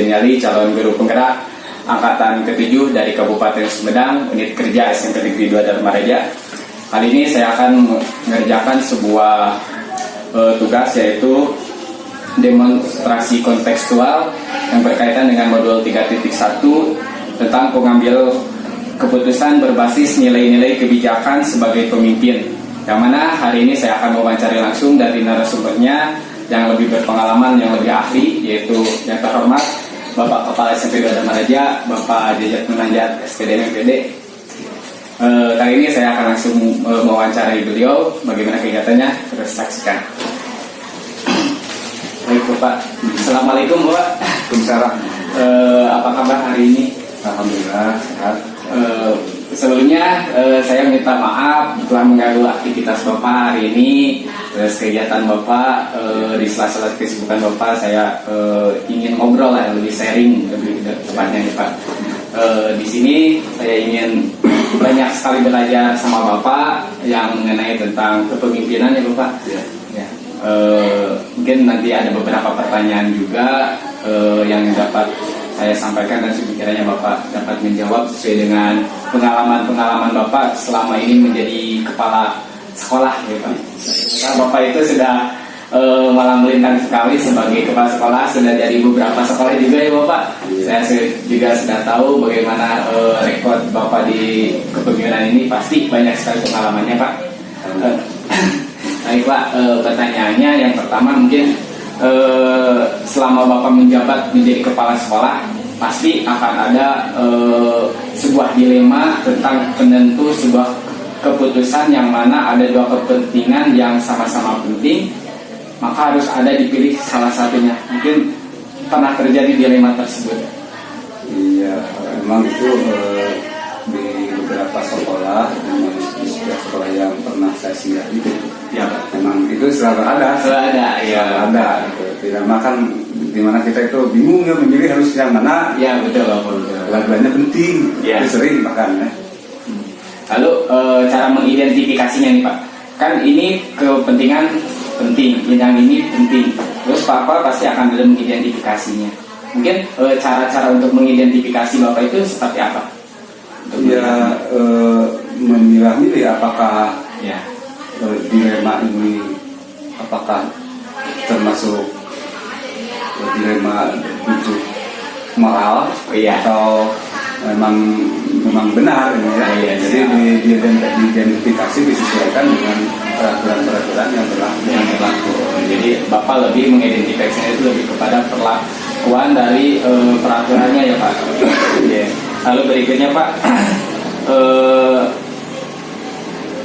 Jeniali, calon guru penggerak angkatan ke-7 dari Kabupaten Sumedang, unit kerja SMP Negeri 2 Dharmaraja. Kali ini saya akan mengerjakan sebuah tugas, yaitu demonstrasi kontekstual yang berkaitan dengan modul 3.1 tentang pengambil keputusan berbasis nilai-nilai kebijakan sebagai pemimpin. Yang mana hari ini saya akan mewawancari langsung dari narasumbernya yang lebih berpengalaman, yang lebih ahli, yaitu yang terhormat Bapak Kepala SMP 2 Dharmaraja, Bapak Jajat Menanjat SPDM MPD. Kali ini saya akan langsung mewawancarai beliau. Bagaimana kegiatannya? Terus saksikan. Baik Bapak, Assalamualaikum Bapak. Waalaikumsalam. Apa kabar hari ini? Alhamdulillah sehat. Sebelumnya saya minta maaf telah mengganggu aktivitas Bapak hari ini. Terus kegiatan Bapak di sela-sela kesibukan Bapak, saya ingin ngobrol lah, lebih sharing lebih tepatnya nih Pak. Di sini saya ingin banyak sekali belajar sama Bapak yang mengenai tentang kepemimpinan ya Bapak. Ya. Mungkin nanti ada beberapa pertanyaan juga yang dapat saya sampaikan, dan sekiranya Bapak dapat menjawab sesuai dengan pengalaman-pengalaman Bapak selama ini menjadi kepala sekolah ya Pak. Nah, Bapak itu sudah malah melintang sekali sebagai kepala sekolah, sudah dari beberapa sekolah juga ya Bapak. Saya juga sudah tahu bagaimana rekod Bapak di kepemimpinan ini, pasti banyak sekali pengalamannya Pak. Baik Pak, pertanyaannya yang pertama mungkin selama Bapak menjabat menjadi kepala sekolah, pasti akan ada sebuah dilema tentang penentu sebuah keputusan yang mana ada dua kepentingan yang sama-sama penting, maka harus ada dipilih salah satunya. Mungkin pernah terjadi dilema tersebut? Iya, memang itu di beberapa sekolah, di setiap sekolah yang pernah saya singgah itu, ya memang itu selalu ada. Ya. Ada. Tidak makan dimana kita itu bingung ya memilih harus yang mana. Ya betul Bapak. Lagu-lagunya penting, Ya. itu sering bahkan ya. Lalu cara mengidentifikasinya nih Pak, kan ini kepentingan penting, yang ini penting. Terus Bapak pasti akan ada mengidentifikasinya. Mungkin cara-cara untuk mengidentifikasi Bapak itu seperti apa? Ya, memilah-milih apakah Ya. dilema ini apakah termasuk dilema untuk moral atau memang benar ini ya. Iya, Jadi diidentifikasi disesuaikan dengan peraturan-peraturan yang berlaku. Jadi Bapak lebih mengidentifikasinya itu lebih kepada perlakuan dari peraturannya ya Pak. Yeah. Lalu berikutnya Pak,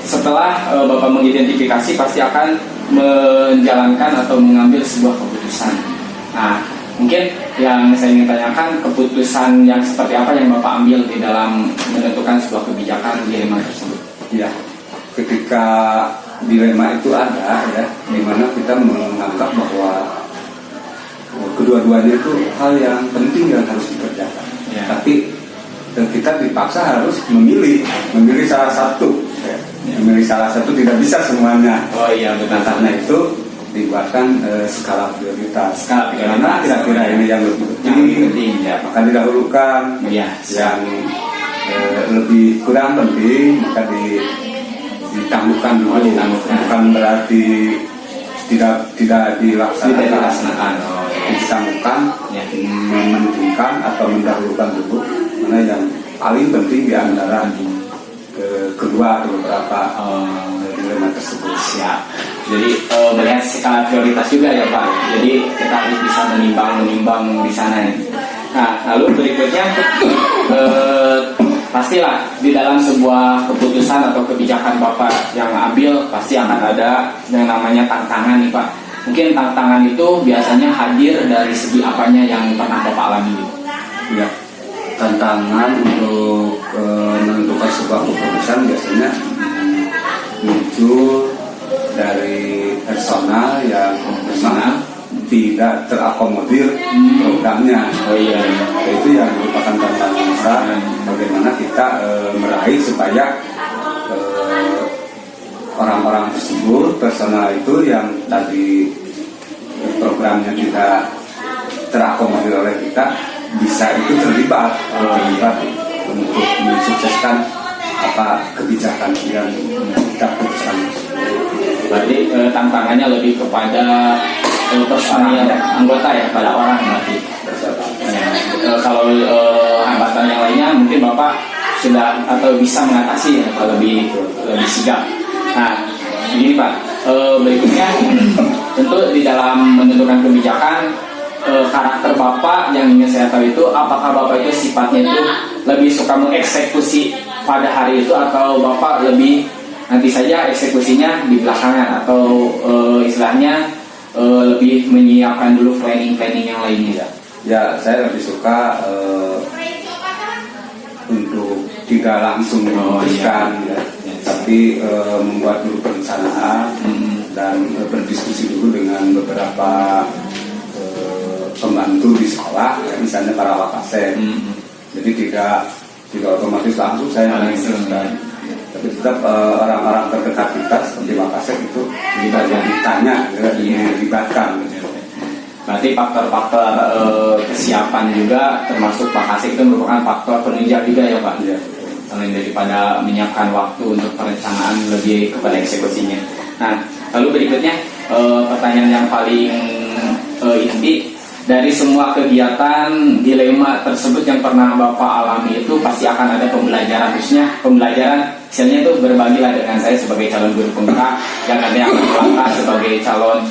setelah Bapak mengidentifikasi, pasti akan menjalankan atau mengambil sebuah keputusan. Nah, mungkin yang saya ingin tanyakan, keputusan yang seperti apa yang Bapak ambil di dalam menentukan sebuah kebijakan dilema tersebut? Ya, ketika dilema itu ada ya, di mana kita menganggap bahwa kedua-duanya itu hal yang penting yang harus dikerjakan. Ya. Tapi kita dipaksa harus memilih salah satu. Ya. Memilih salah satu tidak bisa semuanya. Oh iya benar. Karena itu dibuatkan skala prioritas. Karena kira-kira ini yang lebih penting, ya. Maka didahulukan Ya. yang lebih kurang penting, maka ditangguhkan dulu. Bukan berarti tidak dilaksanakan. Ditangguhkan, mementingkan atau mendahulukan dulu mana yang paling penting di antara kedua atau beberapa dilema tersebut. Siap. Jadi melihat skala prioritas juga ya Pak. Jadi kita harus bisa menimbang di sana. Nah, lalu berikutnya pastilah di dalam sebuah keputusan atau kebijakan Bapak yang ambil pasti akan ada yang namanya tantangan nih Pak. Mungkin tantangan itu biasanya hadir dari segi apanya yang pernah Bapak alami? Ya, tantangan untuk menentukan sebuah keputusan biasanya muncul dari personal yang memang tidak terakomodir programnya. Oh iya. Itu yang merupakan tantangan besar. Bagaimana kita meraih supaya orang-orang tersebut, personal itu yang tadi programnya tidak terakomodir oleh kita bisa itu terlibat untuk mensukseskan apa kebijakan yang kita putuskan. Berarti tantangannya lebih kepada personil anggota ya, pada orang berarti. Kalau hambatan yang lainnya mungkin Bapak sudah atau bisa mengatasi atau lebih sigap. Nah, begini Pak, berikutnya tentu di dalam menentukan kebijakan, karakter Bapak yang ingin saya tahu itu apakah Bapak itu sifatnya itu lebih suka mengeksekusi pada hari itu atau Bapak lebih nanti saja eksekusinya di belakangan atau istilahnya lebih menyiapkan dulu planning yang lainnya ya? Ya, saya lebih suka untuk tidak langsung memutuskan, ya, tapi membuat dulu perencanaan dan berdiskusi dulu dengan beberapa pembantu di sekolah, ya, misalnya para wakasek. Jadi tidak otomatis langsung saya memutuskan, tapi tetap orang-orang terdekat kita seperti wakasek itu kita ditanya, dilibatkan. Berarti faktor-faktor kesiapan juga termasuk Pak Kasih itu merupakan faktor penunjang juga ya Pak? Ya. Selain daripada menyiapkan waktu untuk perencanaan lebih kepada eksekusinya. Nah, lalu berikutnya pertanyaan yang paling inti dari semua kegiatan dilema tersebut yang pernah Bapak alami itu pasti akan ada pembelajaran, khususnya pembelajaran misalnya itu berbagilah dengan saya sebagai calon guru penggerak yang nanti akan melangkah sebagai calon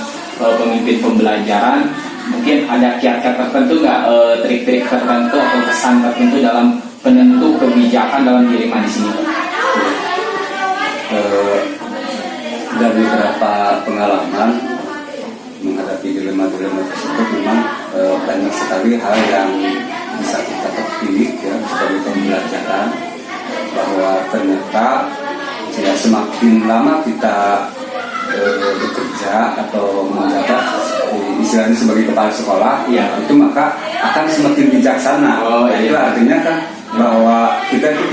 pemimpin pembelajaran. Mungkin ada kiat-kiat tertentu nggak, trik-trik tertentu atau kesan tertentu dalam penentu kebijakan dalam dilema di sini? Dari beberapa pengalaman menghadapi dilema-dilema tersebut memang banyak sekali hal yang bisa kita petik ya sebagai pembelajaran, bahwa ternyata ya, semakin lama kita bekerja atau menjabat istilahnya sebagai kepala sekolah, ya itu maka akan semakin bijaksana. Itu artinya kan bahwa kita itu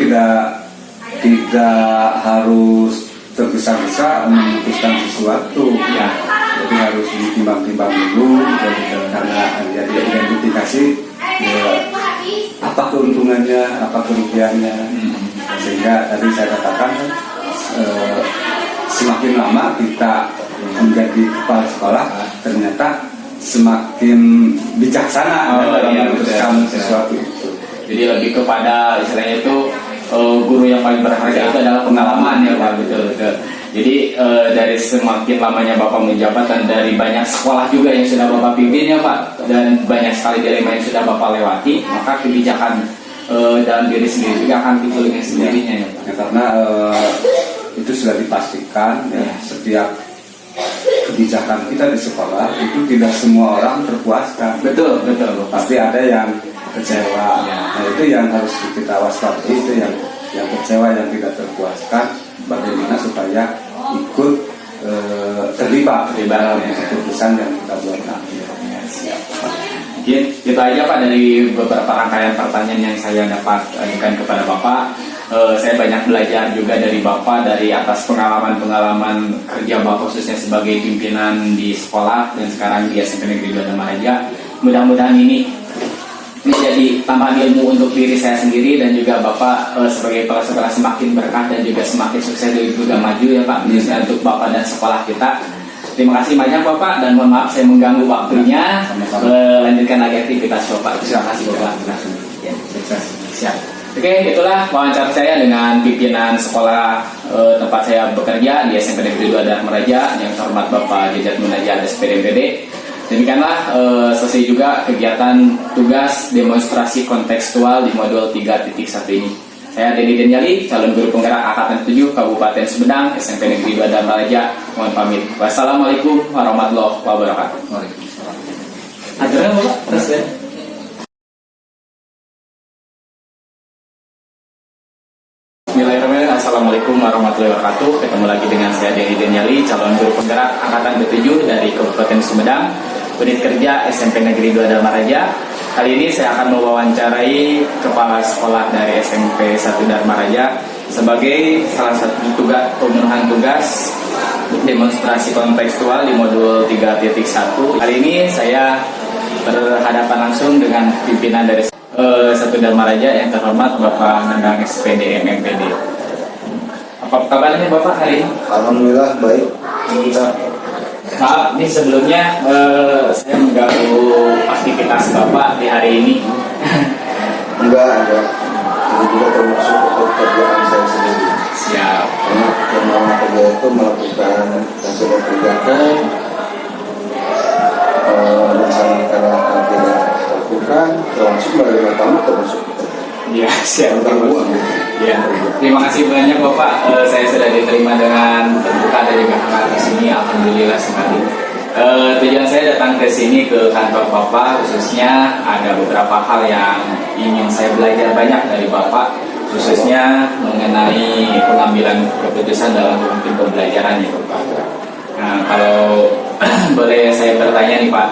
tidak harus tergesa-gesa memutuskan sesuatu, ya. Jadi harus ditimbang-timbang dulu, karena jadi identifikasi ya, apa keuntungannya, apa kerugiannya, sehingga tadi saya katakan semakin lama kita menjadi kepala sekolah ternyata semakin bijaksana dalam memutuskan sesuatu itu. Jadi lebih kepada istilahnya itu guru yang paling berharga itu adalah pengalaman ya Pak, betul. Jadi dari semakin lamanya Bapak menjabat dan dari banyak sekolah juga yang sudah Bapak pimpin ya Pak, dan banyak sekali dilema yang sudah Bapak lewati, maka kebijakan dalam diri sendiri juga akan timbul dengan sendirinya ya Pak. Ya, karena itu sudah dipastikan ya, setiap kebijakan kita di sekolah itu tidak semua orang terpuaskan. Betul. Pasti ada yang kecewa. Nah, itu yang harus kita waspadai, itu yang kecewa, yang tidak terpuaskan. Bagaimana supaya ikut terlibat dalam keputusan yang kita buat. Siap. Mungkin itu aja Pak dari beberapa rangkaian pertanyaan yang saya dapat ajukan kepada Bapak. Saya banyak belajar juga dari Bapak, dari atas pengalaman kerja Bapak khususnya sebagai pimpinan di sekolah dan sekarang di SMP Negeri 2 Damaraja. Mudah-mudahan ini menjadi tambahan ilmu untuk diri saya sendiri dan juga Bapak sebagai kepala sekolah semakin berkah dan juga semakin sukses dan juga maju ya Pak, khususnya untuk Bapak dan sekolah kita. Terima kasih banyak Bapak dan mohon maaf saya mengganggu waktunya. Lanjutkan lagi aktivitas Bapak. Terima kasih Bapak. Ya, siap. Oke, itulah wawancara saya dengan pimpinan sekolah tempat saya bekerja di SMP Negeri 2 Damaraja yang terhormat Bapak Jejat Munajat SPDMPD. Demikianlah selesai juga kegiatan tugas demonstrasi kontekstual di modul 3.1 ini. Saya Dedi Denyali, calon guru penggerak Angkatan 7 Kabupaten Sumedang, SMP Negeri 2 Damaraja. Mohon pamit. Wassalamualaikum warahmatullahi wabarakatuh. Waalaikumsalam. Ajarnya Bapak, terus ya. Bismillahirrahmanirrahim. Assalamualaikum warahmatullahi wabarakatuh. Ketemu lagi dengan saya Dedi Denyali, calon guru penggerak Angkatan 7 dari Kabupaten Sumedang, unit kerja SMP Negeri 2 Damaraja. Kali ini saya akan mewawancarai kepala sekolah dari SMP 1 Damaraja sebagai salah satu tugas pemenuhan tugas demonstrasi kontekstual di modul 3.1. Kali ini saya berhadapan langsung dengan pimpinan dari Satu Dharma Raja yang terhormat Bapak Nendang SPD MMPD. Apa kabarnya Bapak hari ini? Alhamdulillah baik. Maaf, ini sebelumnya saya mengganggu aktivitas Bapak di hari ini. Enggak. Ini juga termasuk pekerjaan saya sendiri. Siap. Karena yang kerja itu melakukan yang sudah kerjakan, melaksanakan yang kita lakukan, termasuk menerima tamu termasuk kita. Ya, siap. Uang. Ya, terima kasih banyak Bapak. Saya sudah diterima dengan terbuka dan juga hangat di sini. Alhamdulillah sekali. Tujuan saya datang ke sini ke kantor Bapak khususnya ada beberapa hal yang ingin saya belajar banyak dari Bapak, khususnya mengenai pengambilan keputusan dalam memimpin pembelajaran ya Bapak. Nah, kalau boleh saya bertanya nih Pak,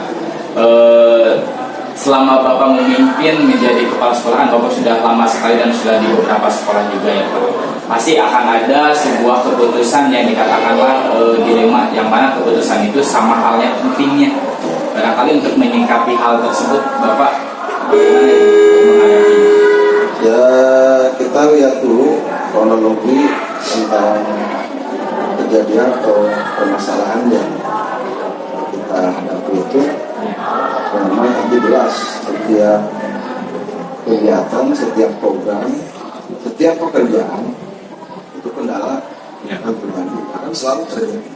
selama Bapak memimpin menjadi kepala sekolah, kan Bapak sudah lama sekali dan sudah di beberapa sekolah juga ya Pak. Pasti akan ada sebuah keputusan yang dikatakanlah dilema, yang mana keputusan itu sama halnya pentingnya. Barangkali untuk menyikapi hal tersebut, Bapak bagaimana menghadapi? Ya kita lihat dulu kronologi tentang kejadian atau permasalahan yang kita hadapi itu. Memang nanti jelas setiap kegiatan, setiap program, setiap pekerjaan itu kendala yang pribadi akan selalu terjadi.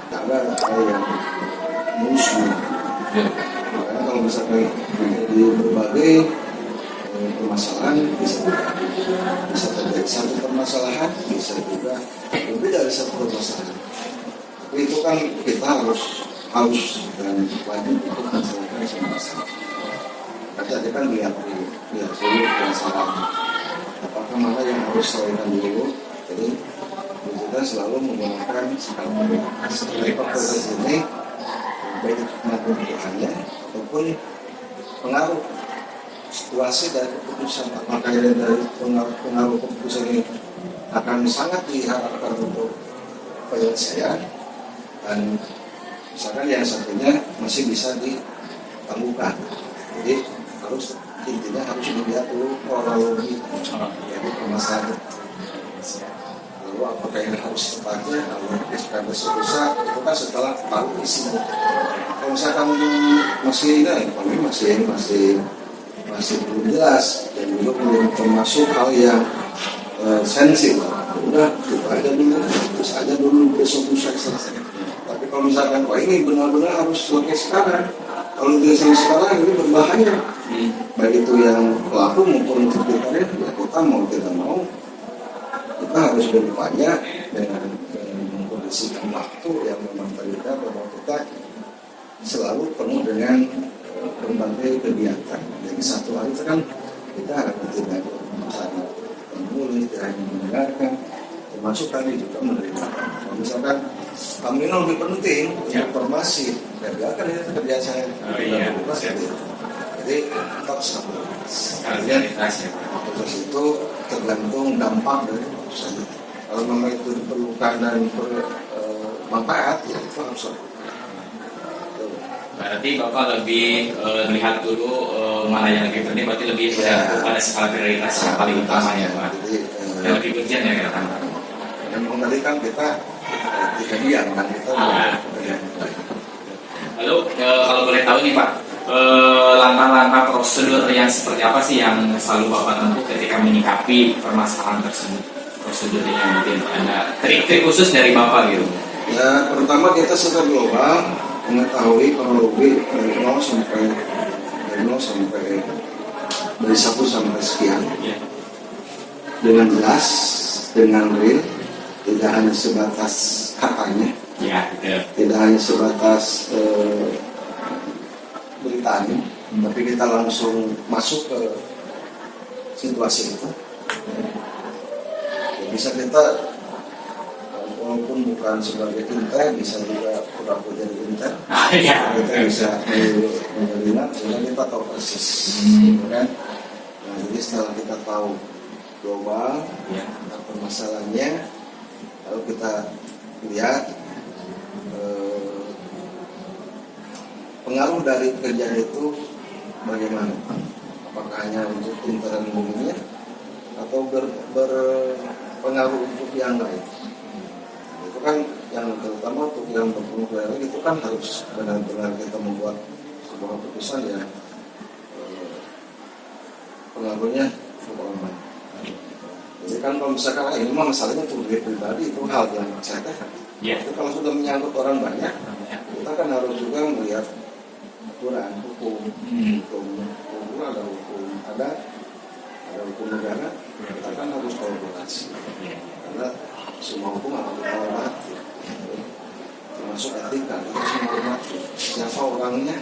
Karena ada yang musuh. Makanya kalau misalkan di berbagai permasalahan bisa terjadi satu permasalahan, bisa juga lebih dari satu permasalahan. Tapi itu kan kita harus dan wajib untuk menyelesaikan semua masalah. Tadi kan lihat dulu permasalahan. Apakah mana yang harus selesaikan dulu? Jadi kita selalu menggunakan skala prioritas. Dari prioritas ini baik maupun Tuhannya ataupun pengaruh situasi dari keputusan, apakah dari pengaruh keputusan ini akan sangat diharapkan untuk penyelesaian dan misalkan yang satunya masih bisa ditangguhkan. Jadi intinya harus dilihat dulu kronologi dari permasalahan. Lalu apakah yang harus tepatnya, kalau disebutkan susah itu kan setelah tahu isinya. Kalau misalkan masih belum jelas dan belum termasuk hal yang sensitif, udah kita aja dulu, terus aja dulu besok lusa selesai. Tapi kalau misalkan ini benar-benar harus selesai sekarang, kalau tidak selesai sekarang ini berbahaya. Baik itu yang pelaku maupun terpitannya, ya kita mau tidak mau kita harus berupaya dengan mengkondisikan waktu yang memang terlihat bahwa kita selalu penuh dengan berbagai kegiatan. Jadi satu hari itu kan kita harus tidak hanya menulis, tidak hanya mendengarkan, termasuk tadi juga menerima. Kalau misalkan kami lebih penting informasi, dan biarkan itu kerjaan saya. Jadi tetap stabilitas. Terus itu tergantung dampak dari keputusan. Kalau memang itu diperlukan dan bermanfaat, ya itu harus. Berarti Bapak lebih melihat dulu mana yang lebih penting, berarti lebih pada skala prioritas yang paling utama ya Pak. Yang lebih urgent ya kan. Yang mengendalikan kita tidak diam kan kita. Lalu kalau boleh tahu nih Pak, langkah-langkah prosedur yang seperti apa sih yang selalu Bapak tempuh ketika menyikapi permasalahan tersebut? Prosedurnya mungkin ada trik-trik khusus dari Bapak gitu. Ya, pertama kita secara global mengetahui kronologi dari 0 sampai dari 1 sampai sekian dengan jelas, dengan real, tidak hanya sebatas katanya, tidak hanya sebatas beritanya, tapi kita langsung masuk ke situasi itu. Ya, bisa kita walaupun bukan sebagai intel, bisa juga pura-pura jadi intel. Kita bisa menerima, sehingga kita tahu persis, kan? Nah, jadi setelah kita tahu global, permasalahannya, lalu kita lihat pengaruh dari pekerjaan itu bagaimana? Apakah hanya untuk pintaran dirinya atau berpengaruh untuk yang lain? Itu kan yang terutama untuk yang berpengaruh itu kan harus benar-benar kita membuat sebuah keputusan yang pengaruhnya untuk orang lain. Jadi kan kalau misalkan ini mah masalahnya untuk diri pribadi itu hal yang saya katakan. Itu kalau sudah menyangkut orang banyak, kita kan harus juga melihat aturan hukum, ada hukum adat, ada hukum negara, kita kan harus kolaborasi. Karena semua hukum harus kita hormati, termasuk etika, kita harus menghormati siapa orangnya.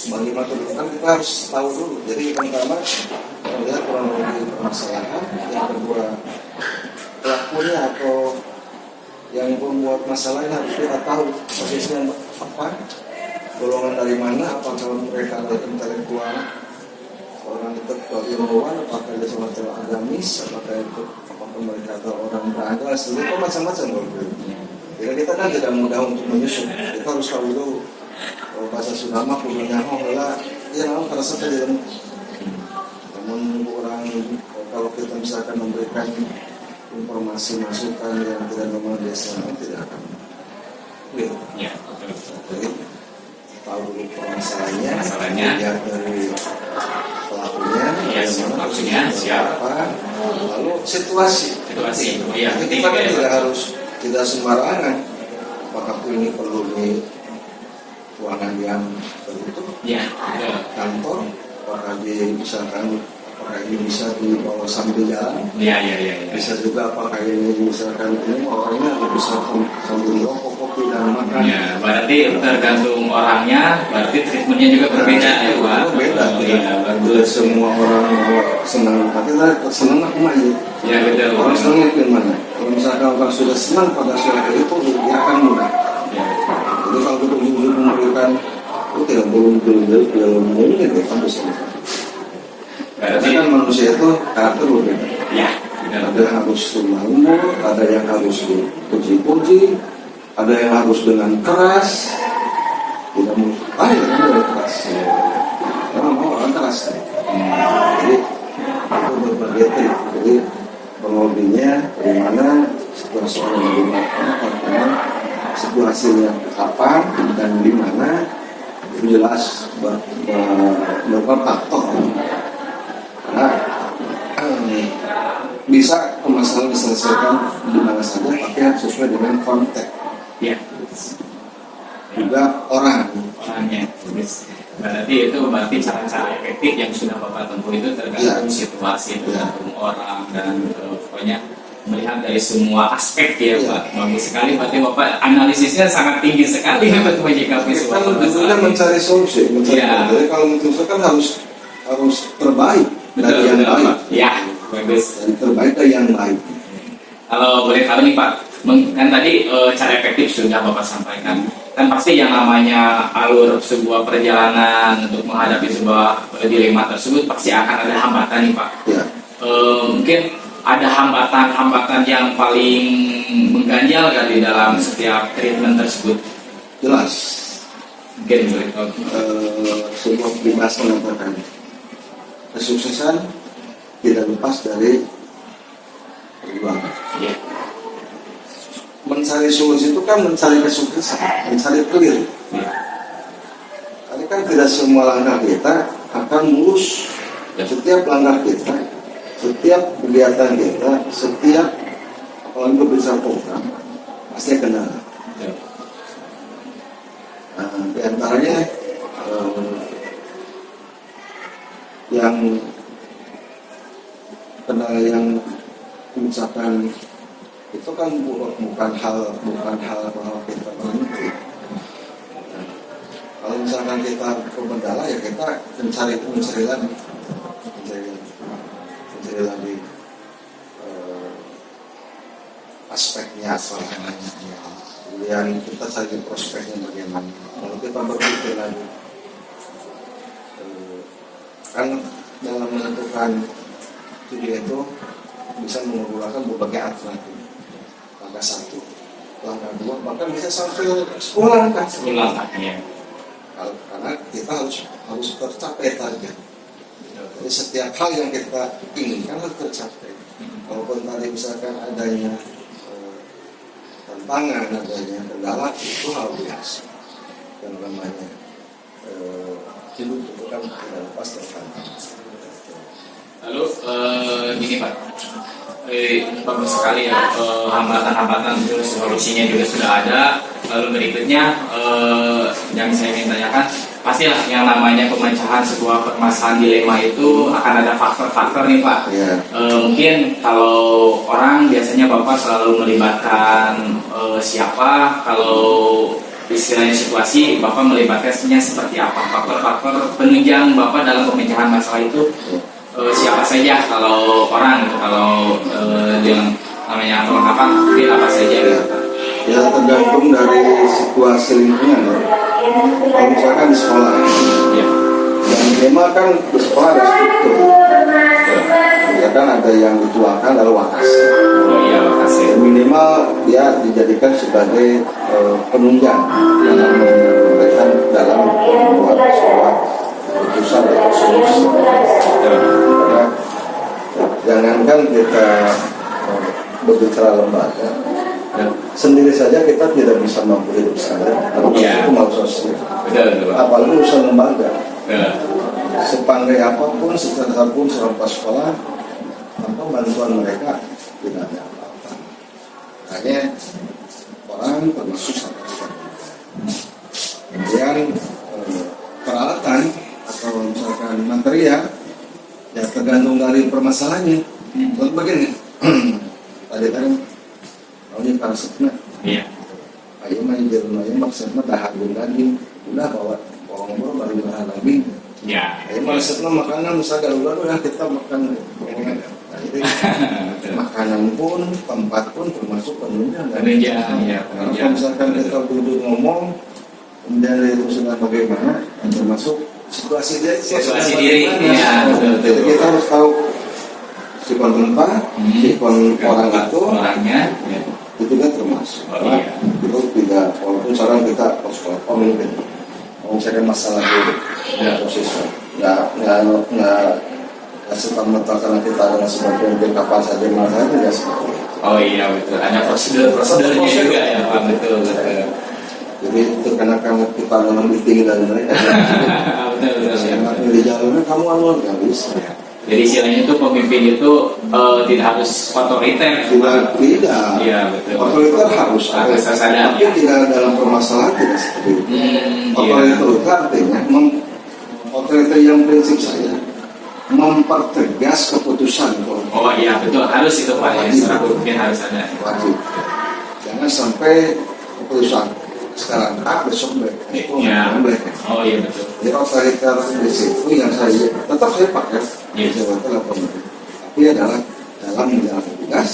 Bagi masukan kita harus tahu dulu. Jadi yang pertama melihat kurang lebih permasalahan, yang kedua pelakunya atau yang membuat masalahnya harus kita tahu posisinya apa, golongan dari mana, apakah mereka ada intelektual, orang itu ilmuwan, apakah dia semacam agamis, apakah mereka atau orang beragama, itu macam-macam. Jadi kita kan tidak mudah untuk menyusun, kita harus tahu dulu. Kalau bahasa Sundama punya adalah ya namun terasa dalam. Namun orang kalau kita misalkan memberikan informasi masukan yang tidak normal biasa tidak akan. Ya. Jadi tahu dulu permasalahannya, lihat dari pelakunya, maksudnya siapa, lalu situasi. Ya, kita kan tidak sembarangan. Apakah ini perlu di ruangan yang tertutup, kantor, apakah misalkan apakah ini bisa dibawa sambil jalan, bisa juga apakah ini misalkan ini orangnya bisa sambil rokok, kopi dan makan. Ya, berarti tergantung orangnya, berarti treatmentnya juga berbeda ya Pak. Berbeda. Bagus. Semua orang senang, kita senang aku mah ya betul. Orang senang itu mana? Kalau misalkan orang sudah senang pada suatu itu dia akan mudah. Jadi kalau kita memberikan tidak mungkin itu kan bisa. Karena kan manusia itu karakter berbeda. Ya. Ada yang harus lembut, ada yang harus dipuji-puji, ada yang harus dengan keras. Tidak mungkin. Dengan keras. Karena mau orang keras. Jadi itu berbagai trik. Jadi pengobinya bagaimana situasi orang bagaimana situasinya kapan dan di mana itu jelas beberapa faktor karena bisa permasalahan diselesaikan di mana saja tapi harus sesuai dengan konteks juga orangnya. Berarti itu cara-cara efektif yang sudah Bapak tempuh itu tergantung situasi, tergantung orang dan pokoknya melihat dari semua aspek ya Pak. Bagus sekali, berarti Bapak analisisnya sangat tinggi sekali untuk menyikapi suatu masalah. Kita mencari solusi, Jadi kalau mencari kan harus terbaik dari yang baik. Ya, bagus. Dari terbaik dari yang baik. Kalau boleh tahu nih Pak, kan tadi cara efektif sudah Bapak sampaikan. Kan pasti yang namanya alur sebuah perjalanan untuk menghadapi sebuah dilema tersebut pasti akan ada hambatan nih Pak. Ya. Mungkin ada hambatan-hambatan yang paling mengganjal kan di dalam setiap treatment tersebut? Jelas. Mungkin boleh tahu. Sebuah peribahasa mengatakan kesuksesan tidak lepas dari perjuangan. Ya. Mencari solusi itu kan mencari kesuksesan, mencari clear. Ya. Tapi kan tidak semua langkah kita akan mulus. Setiap langkah kita, setiap kegiatan kita, setiap apalagi berbicara program pasti kena. Ya. Di antaranya yang kendala yang misalkan itu kan bukan hal bahwa kita berhenti. Kalau misalkan kita berkendala ya kita mencari lagi aspeknya asalnya. Kemudian kita cari prospeknya bagaimana. Lalu kita berpikir lagi kan dalam menentukan video itu bisa menggunakan berbagai alternatif. Langkah 1, langkah 2, bahkan bisa sampai 10 langkah. 10 langkah ya. karena kita harus tercapai target. Jadi setiap hal yang kita inginkan harus tercapai. Walaupun tadi misalkan adanya tantangan, adanya kendala, itu hal biasa. Yang namanya hidup itu kan tidak lepas dari tantangan. Lalu gini Pak, bagus sekali ya, hambatan-hambatan itu solusinya juga sudah ada. Lalu berikutnya yang saya ingin tanyakan, pastilah yang namanya pemecahan sebuah permasalahan dilema itu akan ada faktor-faktor nih Pak. Ya. Mungkin kalau orang biasanya Bapak selalu melibatkan siapa, kalau istilahnya situasi Bapak melibatkannya seperti apa, faktor-faktor penunjang Bapak dalam pemecahan masalah itu siapa saja, kalau orang gitu, kalau yang namanya perlengkapan mungkin apa saja gitu. Ya tergantung dari situasi lingkungan ya. Kalau misalkan di sekolah Ya. yang dilema kan di sekolah ada struktur. Misalkan ada yang dituakan lalu wakas. Oh iya, makasih. Minimal dia dijadikan sebagai penunjang dalam memberikan dalam membuat sebuah keputusan atau solusi. Karena jangankan kita berbicara lembaga, sendiri saja kita tidak bisa mampu hidup sendiri. Iya. Itu mau sosial. Betul. Apalagi urusan lembaga. Betul. Sepandai apapun, secerdas pun serta sekolah, tanpa bantuan mereka tidak ada apa-apa. Hanya orang termasuk sampai kemudian peralatan atau misalkan material ya tergantung dari permasalahannya. Contoh begini, tadi kan ini parasitnya, Iya. ayo main di rumah yang maksudnya dahar daging, udah bawa ngobrol baru dahar lagi. Ya. Ayo maksudnya makanan misalnya galau ya kita makan. Nah, jadi makanan pun, tempat pun termasuk penunjang. Penunjang, ya. Kalau misalkan kita duduk ngomong, kemudian itu sudah bagaimana, termasuk situasi dia. Situasi diri, ya. Jadi kita harus tahu sikon tempat, sikon orang itu, orangnya, ya. itu juga termasuk. Oh, iya. Itu tidak, walaupun sekarang kita harus pemimpin. Kalau misalkan masalah dulu, Ya. posisi, nggak serta-merta karena kita dengan sebagai pemimpin kapan saja mana saja tidak seperti itu. Oh iya betul, ada prosedurnya juga ya Pak, betul. Jadi terkenakan kita dalam meeting dan mereka. Betul. Yang di jalannya kamu nggak bisa. Jadi istilahnya itu pemimpin itu tidak harus otoriter. Tidak. Iya betul. Otoriter harus ada. tapi tidak dalam permasalahan tidak seperti itu. Otoriter itu artinya otoriter yang prinsip saya mempertegas keputusan. Oh iya betul, harus itu Pak, ya, secara hukumnya harus ada. Wajib. Jangan sampai keputusan sekarang A besok B. Itu Ya. boleh. Oh iya betul. Jadi otoriter di situ yang saya tetap saya pakai jabatan pemerintah, tapi adalah dalam menjalankan tugas,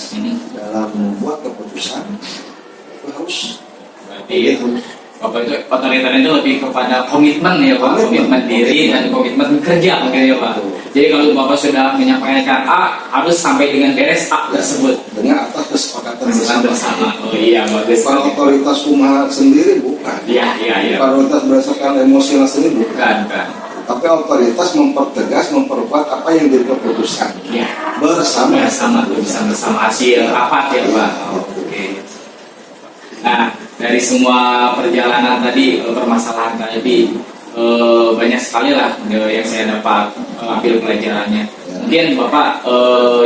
dalam membuat keputusan itu harus. Berarti Bapak itu otoriter itu lebih kepada komitmen ya Pak, komitmen diri dan komitmen kerja mungkin ya Pak. Jadi kalau Bapak sudah menyampaikan A, harus sampai dengan beres A tersebut Dengan atas kesepakatan bersama. Oh iya bagus. Kalau otoritas umat sendiri bukan. Iya. Otoritas berdasarkan emosional sendiri bukan. Bukan. Tapi otoritas mempertegas, memperkuat apa yang jadi keputusan. Ya. Bersama. Bisa bersama hasil rapat ya Pak. Oke. Nah dari semua perjalanan tadi, permasalahan tadi, banyak sekali lah yang saya dapat ambil pelajarannya. Mungkin Bapak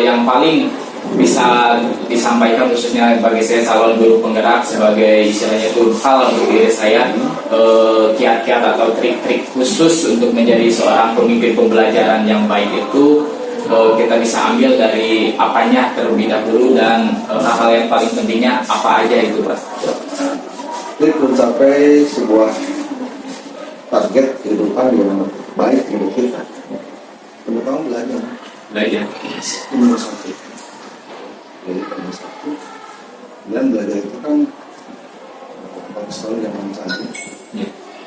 yang paling bisa disampaikan khususnya bagi saya calon guru penggerak sebagai istilahnya itu hal untuk diri saya, kiat-kiat atau trik-trik khusus untuk menjadi seorang pemimpin pembelajaran yang baik itu kita bisa ambil dari apanya terlebih dahulu dan hal-hal yang paling pentingnya apa aja itu Pak. Jadi mencapai sebuah target kehidupan yang baik hidup kita. Pertama belajar. Itu nomor satu. Jadi nomor satu. Dan belajar itu kan bagus sekali yang mencari.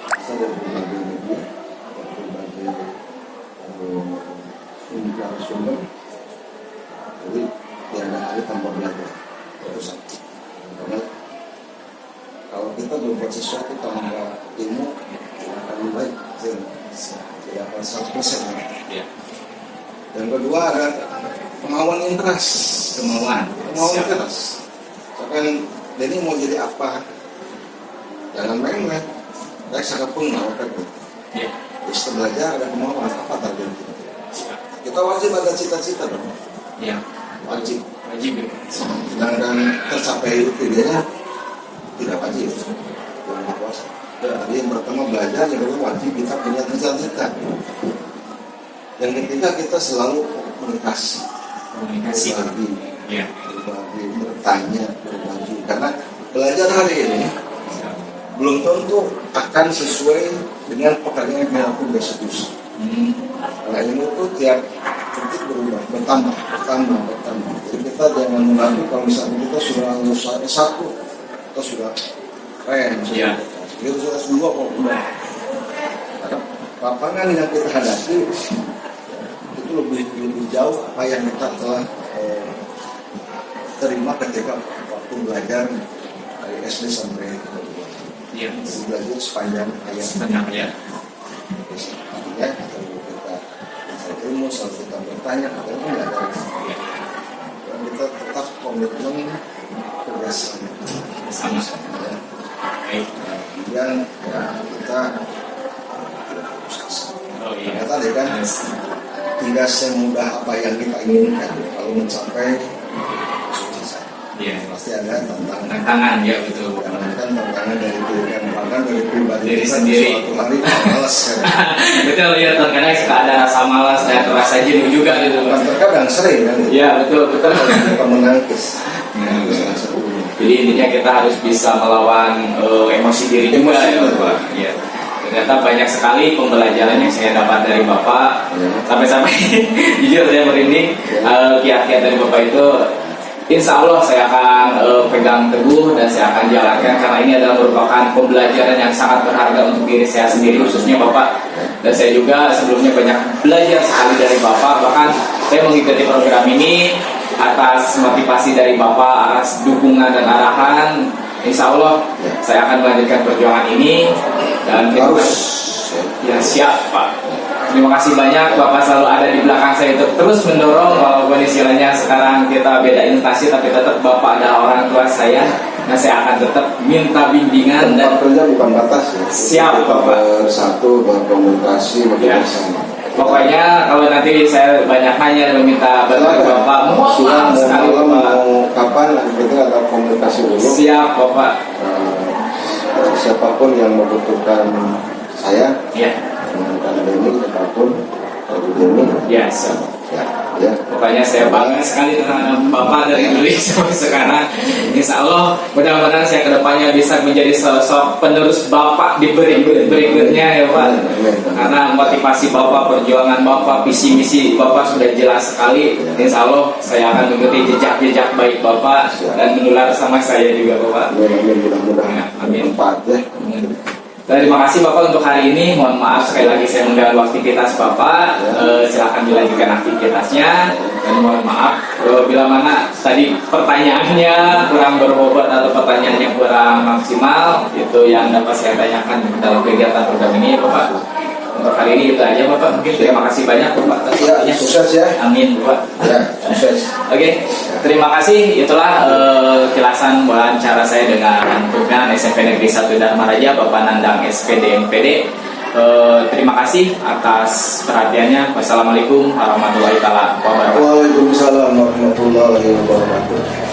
Bisa dari berbagai media, berbagai sumber. Jadi tiada hari tanpa belajar. Itu satu. Karena kalau kita berbuat sesuatu tanpa ilmu akan baik. kemauan yang keras. Kemauan. Kemauan Siap. keras. Misalkan Denny mau jadi apa? Jangan main-main. Baik sekapun mau kan. Ya. Terus belajar ada kemauan apa target kita. Kita wajib ada cita-cita dong. Ya. Wajib. Wajib. Sedangkan tercapai itu dia tidak wajib. Yang puasa. Jadi yang pertama belajar, yang kedua wajib kita punya cita-cita. Yang ketiga kita selalu komunikasi. Komunikasi. Berbagi, Ya. berbagi, bertanya, berbagi. Karena belajar hari ini belum tentu akan sesuai dengan pekerjaan yang aku besok lusa. Karena ilmu itu tiap detik berubah, bertambah. Jadi kita jangan mengaku kalau misalnya kita sudah lulus S1 atau sudah keren, Ya. itu sudah S2 kok udah. Karena lapangan yang kita hadapi itu lebih jauh apa yang kita telah terima ketika waktu belajar dari SD sampai Ya. belajar sepanjang ayat. Tenang ya. Artinya kalau kita mencari ilmu, selalu kita bertanya, kita belajar. Dan kita tetap komitmen kerjasama. Sama. Ya. Baik. Kemudian ya, kita tidak sukses. Oh iya. Karena tadi kan tidak semudah apa yang kita inginkan kalau mencapai kesuksesan. Iya. Pasti ada tantangan. Tantangan ya betul. Jangankan tantangan dari diri kan, bahkan dari pribadi Diri kita sendiri. suatu hari malas kan. Betul ya, terkadang suka ada rasa malas dan rasa jenuh juga gitu. Bukan terkadang sering kan. Iya betul betul. Kita menangkis. Hmm. Salah satunya. Jadi intinya kita harus bisa melawan emosi diri juga Emosi, ya Bapak. Iya. Ternyata banyak sekali pembelajaran yang saya dapat dari Bapak. Ya. Sampai-sampai jujur saya merinding. Kiat-kiat dari Bapak itu Insya Allah saya akan pegang teguh dan saya akan jalankan karena ini adalah merupakan pembelajaran yang sangat berharga untuk diri saya sendiri khususnya Bapak. Dan saya juga sebelumnya banyak belajar sekali dari Bapak. Bahkan saya mengikuti program ini atas motivasi dari Bapak, atas dukungan dan arahan. Insya Allah saya akan melanjutkan perjuangan ini dan terima Harus. kasih. Ya siap Pak. Terima kasih banyak Bapak selalu ada di belakang saya untuk terus mendorong walaupun istilahnya sekarang kita beda instansi tapi tetap Bapak adalah orang tua saya. Nah saya akan tetap minta bimbingan dan Tempat kerja bukan batas ya. Siap, Kita Bapak. bersatu berkomunikasi Ya. bersama. pokoknya kalau nanti saya banyak nanya dan meminta bantuan Bapak, mohon Siang, maaf sekali malam, Bapak. mau kapan nanti kita ada komunikasi dulu. Siap Bapak. Siapapun yang membutuhkan saya, Ya, membutuhkan Denny, siapapun, Ibu Denny, ya siap. ya. Pokoknya saya bangga sekali terhadap Bapak dari dulu sampai sekarang. Insya Allah mudah-mudahan saya kedepannya bisa menjadi sosok penerus Bapak di berikutnya ya Pak. Karena motivasi Bapak, perjuangan Bapak, visi misi Bapak sudah jelas sekali. Insya Allah saya akan mengikuti jejak-jejak baik Bapak dan menular sama saya juga Bapak. Amin, mudah-mudahan Amin. bermanfaat ya. Terima kasih Bapak untuk hari ini. Mohon maaf sekali lagi saya mengganggu aktivitas Bapak. Silakan dilanjutkan aktivitasnya. Dan mohon maaf bila mana tadi pertanyaannya kurang berbobot atau pertanyaannya kurang maksimal, itu yang dapat saya tanyakan dalam kegiatan program ini Bapak. Untuk hari ini itu aja Bapak. Mungkin terima kasih banyak Bapak. Ya, sukses ya. Amin Bapak. Ya, sukses. Oke, terima kasih. Itulah kilasan wawancara saya dengan pimpinan SMP Negeri 1 Dharma Raja, Bapak Nandang SPD MPD. Terima kasih atas perhatiannya. Wassalamualaikum warahmatullahi wabarakatuh. Waalaikumsalam warahmatullahi wabarakatuh.